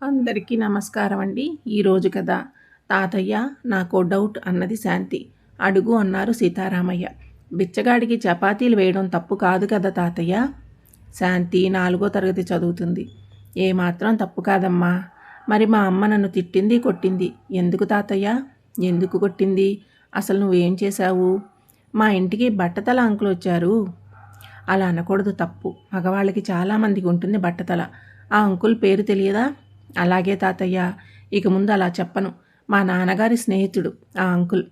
అందరికీ నమస్కారం అండి. ఈరోజు కథ తాతయ్య నాకో డౌట్ అన్నది శాంతి. అడుగు అన్నారు సీతారామయ్య. బిచ్చగాడికి చపాతీలు వేయడం తప్పు కాదు కదా తాతయ్య? శాంతి 4వ తరగతి చదువుతుంది. ఏమాత్రం తప్పు కాదమ్మా. మరి మా అమ్మ నన్ను తిట్టింది కొట్టింది. ఎందుకు తాతయ్య? ఎందుకు కొట్టింది? అసలు నువ్వేం చేశావు? మా ఇంటికి బట్టతల అంకులు వచ్చారు. అలా అనకూడదు, తప్పు. మగవాళ్ళకి చాలామందికి ఉంటుంది బట్టతల. ఆ అంకుల్ పేరు తెలియదా? అలాగే తాతయ్య, ఇక ముందు అలా చెప్పను. మా నాన్నగారి స్నేహితుడు ఆ అంకుల్.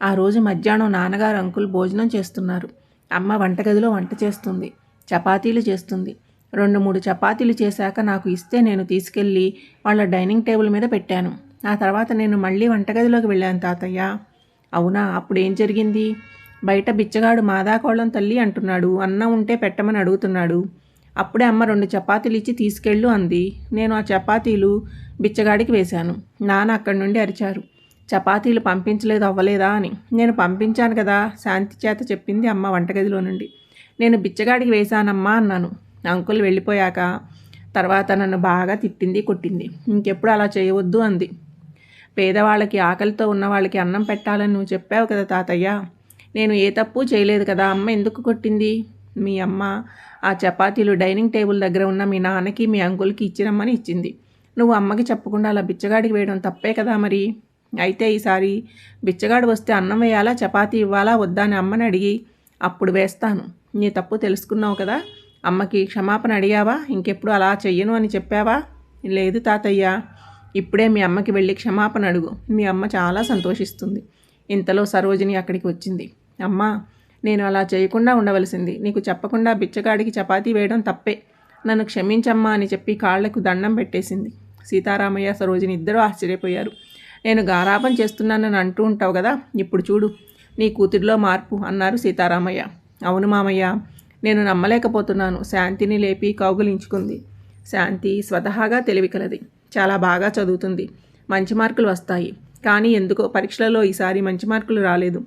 ఆ రోజు మధ్యాహ్నం నాన్నగారు అంకుల్ భోజనం చేస్తున్నారు. అమ్మ వంటగదిలో వంట చేస్తుంది, చపాతీలు చేస్తుంది. 2-3 చపాతీలు చేశాక నాకు ఇస్తే నేను తీసుకెళ్ళి వాళ్ళ డైనింగ్ టేబుల్ మీద పెట్టాను. ఆ తర్వాత నేను మళ్ళీ వంటగదిలోకి వెళ్ళాను తాతయ్య. అవునా? అప్పుడు ఏం జరిగింది? బయట బిచ్చగాడు మాదాకోళం తల్లి అంటున్నాడు. అన్నం ఉంటే పెట్టమని అడుగుతున్నాడు. అప్పుడే అమ్మ 2 చపాతీలు ఇచ్చి తీసుకెళ్ళు అంది. నేను ఆ చపాతీలు బిచ్చగాడికి వేశాను. నాన్న అక్కడి నుండి అరిచారు, చపాతీలు పంపించలేదు అవ్వలేదా అని. నేను పంపించాను కదా, శాంతి చేత చెప్పింది అమ్మ వంటగదిలో నుండి. నేను బిచ్చగాడికి వేశానమ్మా అన్నాను. అంకుల్ వెళ్ళిపోయాక తర్వాత నన్ను బాగా తిట్టింది కొట్టింది. ఇంకెప్పుడు అలా చేయవద్దు అంది. పేదవాళ్ళకి, ఆకలితో ఉన్న వాళ్ళకి అన్నం పెట్టాలని నువ్వు చెప్పావు కదా తాతయ్య. నేను ఏ తప్పు చేయలేదు కదా, అమ్మ ఎందుకు కొట్టింది? మీ అమ్మ ఆ చపాతీలు డైనింగ్ టేబుల్ దగ్గర ఉన్న మీ నాన్నకి మీ అంకుల్కి ఇచ్చిరమ్మని ఇచ్చింది. నువ్వు అమ్మకి చెప్పకుండా అలా బిచ్చగాడికి వేయడం తప్పే కదా మరి. అయితే ఈసారి బిచ్చగాడు వస్తే అన్నం వేయాలా, చపాతీ ఇవ్వాలా వద్దా అని అమ్మని అడిగి అప్పుడు వేస్తాను. నీ తప్పు తెలుసుకున్నావు కదా, అమ్మకి క్షమాపణ అడిగావా? ఇంకెప్పుడు అలా చెయ్యను అని చెప్పావా? లేదు తాతయ్య. ఇప్పుడే మీ అమ్మకి వెళ్ళి క్షమాపణ అడుగు, మీ అమ్మ చాలా సంతోషిస్తుంది. ఇంతలో సరోజిని అక్కడికి వచ్చింది. అమ్మా, నేను అలా చేయకుండా ఉండవలసింది. నీకు చెప్పకుండా బిచ్చగాడికి చపాతీ వేయడం తప్పే. నన్ను క్షమించమ్మా అని చెప్పి కాళ్లకు దండం పెట్టేసింది. సీతారామయ్య, సరోజిని ఇద్దరూ ఆశ్చర్యపోయారు. నేను గారాబం చేస్తున్నానని అంటూ ఉంటావు కదా, ఇప్పుడు చూడు నీ కూతురిలో మార్పు అన్నారు సీతారామయ్య. అవును మామయ్య, నేను నమ్మలేకపోతున్నాను. శాంతిని లేపి కౌగులించుకుంది. శాంతి స్వతహాగా తెలివి కలది, చాలా బాగా చదువుతుంది, మంచి మార్కులు వస్తాయి. కానీ ఎందుకో పరీక్షలలో ఈసారి మంచి మార్కులు రాలేదు.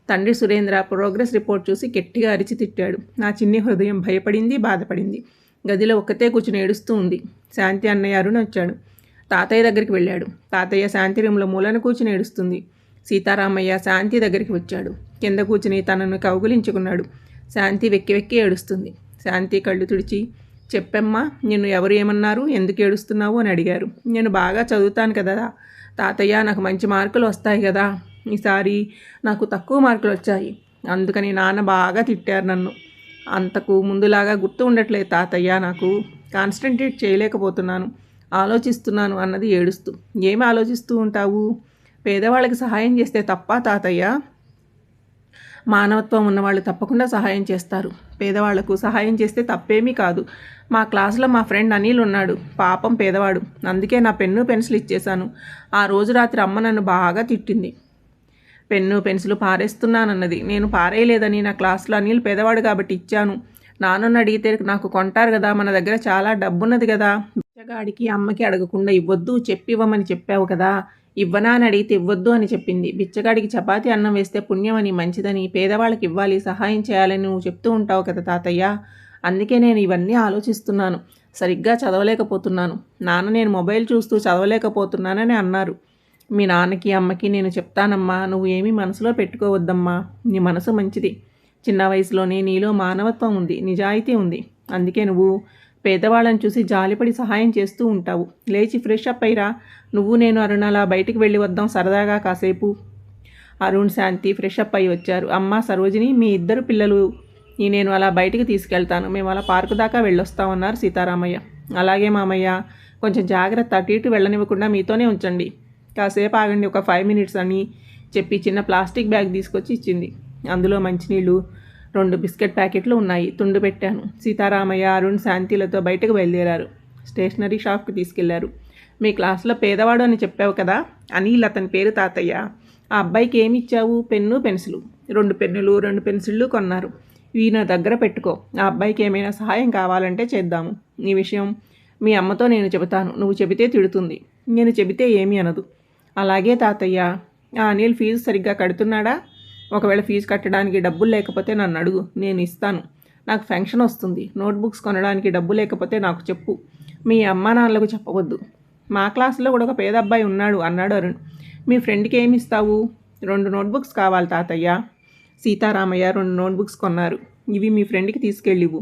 తండ్రి సురేంద్ర ప్రోగ్రెస్ రిపోర్ట్ చూసి గట్టిగా అరిచి తిట్టాడు. నా చిన్ని హృదయం భయపడింది, బాధపడింది. గదిలో ఒక్కతే కూర్చుని ఏడుస్తూ ఉంది. శాంతి అన్నయ్య అరుణ్ వచ్చాడు. తాతయ్య దగ్గరికి వెళ్ళాడు. తాతయ్య శాంతి రూమ్లో మూలను కూర్చుని ఏడుస్తుంది. సీతారామయ్య శాంతి దగ్గరికి వచ్చాడు. కింద కూర్చుని తనను కౌగులించుకున్నాడు. శాంతి వెక్కి వెక్కి ఏడుస్తుంది. శాంతి కళ్ళు తుడిచి, చెప్పమ్మా, నిన్ను ఎవరు ఏమన్నారు, ఎందుకు ఏడుస్తున్నావు అని అడిగారు. నేను బాగా చదువుతాను కదా తాతయ్య, నాకు మంచి మార్కులు వస్తాయి కదా. ఈసారి నాకు తక్కువ మార్కులు వచ్చాయి, అందుకని నాన్న బాగా తిట్టారు నన్ను. అంతకు ముందులాగా గుర్తు ఉండట్లేదు తాతయ్య, నాకు కాన్సన్ట్రేట్ చేయలేకపోతున్నాను, ఆలోచిస్తున్నాను అన్నది ఏడుస్తూ. ఏమి ఆలోచిస్తూ ఉంటావు? పేదవాళ్ళకి సహాయం చేస్తే తప్ప తాతయ్య? మానవత్వం ఉన్నవాళ్ళు తప్పకుండా సహాయం చేస్తారు. పేదవాళ్లకు సహాయం చేస్తే తప్పేమీ కాదు. మా క్లాసులో మా ఫ్రెండ్ అనిల్ ఉన్నాడు, పాపం పేదవాడు. అందుకే నా పెన్ను పెన్సిల్ ఇచ్చేశాను. ఆ రోజు రాత్రి అమ్మ నన్ను బాగా తిట్టింది. పెన్ను పెన్సిల్ పారేస్తున్నానన్నది. నేను పారేయలేదని, నా క్లాసులో అనిల్ పేదవాడు కాబట్టి ఇచ్చాను. నాన్నను అడిగితే నాకు కొంటారు కదా, మన దగ్గర చాలా డబ్బున్నది కదా. బిచ్చగాడికి అమ్మకి అడగకుండా ఇవ్వద్దు, చెప్పివ్వమని చెప్పావు కదా. ఇవ్వనా అని అడిగితే ఇవ్వద్దు అని చెప్పింది. బిచ్చగాడికి చపాతీ అన్నం వేస్తే పుణ్యమని, మంచిదని, పేదవాళ్ళకి ఇవ్వాలి, సహాయం చేయాలని నువ్వు చెప్తూ ఉంటావు కదా తాతయ్య. అందుకే నేను ఇవన్నీ ఆలోచిస్తున్నాను. సరిగ్గా చదవలేకపోతున్నాను. నాన్న నేను మొబైల్ చూస్తూ చదవలేకపోతున్నానని అన్నారు. మీ నాన్నకి అమ్మకి నేను చెప్తానమ్మా, నువ్వు ఏమీ మనసులో పెట్టుకోవద్దమ్మా. నీ మనసు మంచిది. చిన్న వయసులోనే నీలో మానవత్వం ఉంది, నిజాయితీ ఉంది. అందుకే నువ్వు పేదవాళ్ళని చూసి జాలిపడి సహాయం చేస్తూ ఉంటావు. లేచి ఫ్రెష్ అప్ అయ్యిరా. నువ్వు నేను అరుణ్ అలా బయటికి వెళ్ళి వద్దాం సరదాగా కాసేపు. అరుణ్ శాంతి ఫ్రెష్ అప్ అయ్యి వచ్చారు. అమ్మ, సరోజిని, మీ ఇద్దరు పిల్లలు నేను అలా బయటికి తీసుకెళ్తాను, మేము అలా పార్కు దాకా వెళ్ళొస్తామన్నారు సీతారామయ్య. అలాగే మామయ్య, కొంచెం జాగ్రత్త, అటు ఇటు వెళ్ళనివ్వకుండా మీతోనే ఉంచండి. కాసేపు ఆగండి, ఒక 5 మినిట్స్ అని చెప్పి చిన్న ప్లాస్టిక్ బ్యాగ్ తీసుకొచ్చి ఇచ్చింది. అందులో మంచినీళ్ళు, 2 బిస్కెట్ ప్యాకెట్లు ఉన్నాయి. తుండు పెట్టాను. సీతారామయ్య, అరుణ్ శాంతిలతో బయటకు బయలుదేరారు. స్టేషనరీ షాప్కి తీసుకెళ్లారు. మీ క్లాస్లో పేదవాడు అని చెప్పావు కదా, అనిల్ అతని పేరు తాతయ్య. ఆ అబ్బాయికి ఏమి ఇచ్చావు? Pen pencil. 2 పెన్నులు 2 పెన్సిళ్ళు కొన్నారు. ఇవి నా దగ్గర పెట్టుకో. ఆ అబ్బాయికి ఏమైనా సహాయం కావాలంటే చేద్దాము. ఈ విషయం మీ అమ్మతో నేను చెబుతాను. నువ్వు చెబితే తిడుతుంది, నేను చెబితే ఏమీ అనదు. అలాగే తాతయ్య. ఆ అనిల్ ఫీజు సరిగ్గా కడుతున్నాడా? ఒకవేళ ఫీజు కట్టడానికి డబ్బులు లేకపోతే నన్ను అడుగు, నేను ఇస్తాను. నాకు ఫంక్షన్ వస్తుంది, నోట్బుక్స్ కొనడానికి డబ్బు లేకపోతే నాకు చెప్పు. మీ అమ్మా నాన్నలకు చెప్పవద్దు. మా క్లాసులో కూడా ఒక పేద అబ్బాయి ఉన్నాడు అన్నాడు అరుణ్. మీ ఫ్రెండ్కి ఏమి ఇస్తావు? 2 నోట్బుక్స్ కావాలి తాతయ్య. సీతారామయ్య 2 నోట్బుక్స్ కొన్నారు. ఇవి మీ ఫ్రెండ్కి తీసుకెళ్ళివు.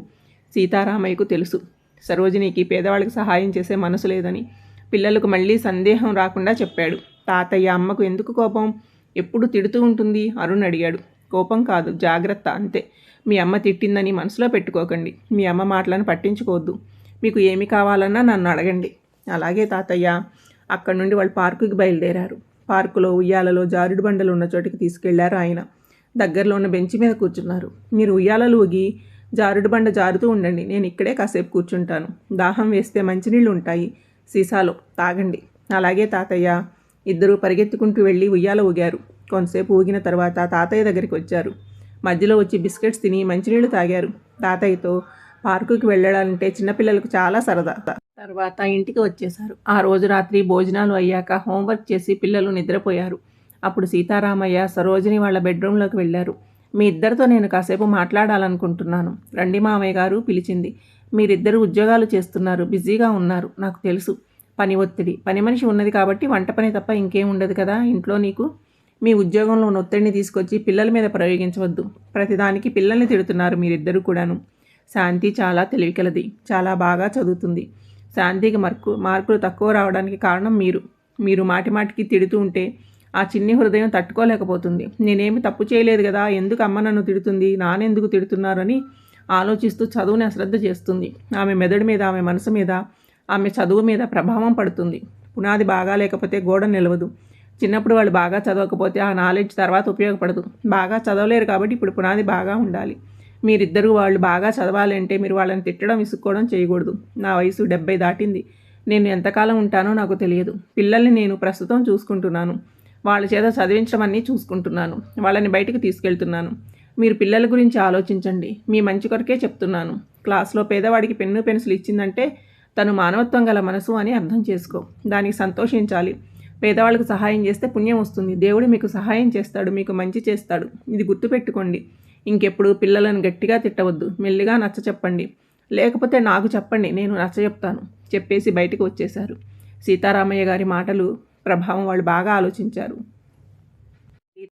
సీతారామయ్యకు తెలుసు సరోజినికి పేదవాళ్ళకి సహాయం చేసే మనసు లేదని. పిల్లలకు మళ్ళీ సందేహం రాకుండా చెప్పాడు. తాతయ్య, అమ్మకు ఎందుకు కోపం? ఎప్పుడు తిడుతూ ఉంటుంది? అరుణ్ అడిగాడు. కోపం కాదు, జాగ్రత్త అంతే. మీ అమ్మ తిట్టిందని మనసులో పెట్టుకోకండి. మీ అమ్మ మాటలను పట్టించుకోవద్దు. మీకు ఏమి కావాలన్నా నన్ను అడగండి. అలాగే తాతయ్య. అక్కడి నుండి వాళ్ళు పార్కుకి బయలుదేరారు. పార్కులో ఉయ్యాలలో జారుడు బండలు ఉన్న చోటికి తీసుకెళ్లారు ఆయన. దగ్గరలో ఉన్న బెంచి మీద కూర్చున్నారు. మీరు ఉయ్యాలలు ఊగి జారుడు బండ జారుతూ ఉండండి, నేను ఇక్కడే కాసేపు కూర్చుంటాను. దాహం వేస్తే మంచినీళ్ళు ఉంటాయి సీసాలో, తాగండి. అలాగే తాతయ్య. ఇద్దరూ పరిగెత్తుకుంటూ వెళ్ళి ఉయ్యాల ఊగారు. కొంతసేపు ఊగిన తర్వాత తాతయ్య దగ్గరికి వచ్చారు. మధ్యలో వచ్చి బిస్కెట్స్ తిని మంచినీళ్ళు తాగారు. తాతయ్యతో పార్కుకి వెళ్ళాలంటే చిన్నపిల్లలకు చాలా సరదా. తర్వాత ఇంటికి వచ్చేశారు. ఆ రోజు రాత్రి భోజనాలు అయ్యాక హోంవర్క్ చేసి పిల్లలు నిద్రపోయారు. అప్పుడు సీతారామయ్య సరోజిని వాళ్ళ బెడ్రూమ్లోకి వెళ్ళారు. మీ ఇద్దరితో నేను కాసేపు మాట్లాడాలనుకుంటున్నాను. రండి మామయ్య గారు పిలిచింది. మీరిద్దరు ఉద్యోగాలు చేస్తున్నారు, బిజీగా ఉన్నారు, నాకు తెలుసు. పని ఒత్తిడి, పని మనిషి ఉన్నది కాబట్టి వంట పని తప్ప ఇంకేం ఉండదు కదా ఇంట్లో నీకు. మీ ఉద్యోగంలో ఉన్న ఒత్తిడిని తీసుకొచ్చి పిల్లల మీద ప్రయోగించవద్దు. ప్రతిదానికి పిల్లల్ని తిడుతున్నారు మీరిద్దరూ కూడాను. శాంతి చాలా తెలివికలది, చాలా బాగా చదువుతుంది. శాంతికి మార్కులు తక్కువ రావడానికి కారణం మీరు మాటిమాటికి తిడుతూ ఉంటే ఆ చిన్ని హృదయం తట్టుకోలేకపోతుంది. నేనేమి తప్పు చేయలేదు కదా, ఎందుకు అమ్మ నన్ను తిడుతుంది, నానెందుకు తిడుతున్నారని ఆలోచిస్తూ చదువుని అశ్రద్ధ చేస్తుంది. ఆమె మెదడు మీద, ఆమె మనసు మీద, ఆమె చదువు మీద ప్రభావం పడుతుంది. పునాది బాగా లేకపోతే గోడ నిలవదు. చిన్నప్పుడు వాళ్ళు బాగా చదవకపోతే ఆ నాలెడ్జ్ తర్వాత ఉపయోగపడదు. బాగా చదవలేరు కాబట్టి ఇప్పుడు పునాది బాగా ఉండాలి. మీరిద్దరూ వాళ్ళు బాగా చదవాలి అంటే మీరు వాళ్ళని తిట్టడం, విసుక్కోవడం చేయకూడదు. నా వయసు 70 దాటింది. నేను ఎంతకాలం ఉంటానో నాకు తెలియదు. పిల్లల్ని నేను ప్రస్తుతం చూసుకుంటున్నాను. వాళ్ళ చేత చదివించడం అన్నీ చూసుకుంటున్నాను. వాళ్ళని బయటకు తీసుకెళ్తున్నాను. మీరు పిల్లల గురించి ఆలోచించండి. మీ మంచి కొరకే చెప్తున్నాను. క్లాస్లో పేదవాడికి పెన్ను పెన్సిల్ ఇచ్చిందంటే తను మానవత్వం గల మనసు అని అర్థం చేసుకో. దానికి సంతోషించాలి. పేదవాళ్ళకు సహాయం చేస్తే పుణ్యం వస్తుంది. దేవుడు మీకు సహాయం చేస్తాడు, మీకు మంచి చేస్తాడు. ఇది గుర్తుపెట్టుకోండి. ఇంకెప్పుడు పిల్లలను గట్టిగా తిట్టవద్దు. మెల్లిగా నచ్చ చెప్పండి. లేకపోతే నాకు చెప్పండి, నేను నచ్చ చెప్తాను. చెప్పేసి బయటకు వచ్చేశారు. సీతారామయ్య గారి మాటలు ప్రభావం వాళ్ళు బాగా ఆలోచించారు.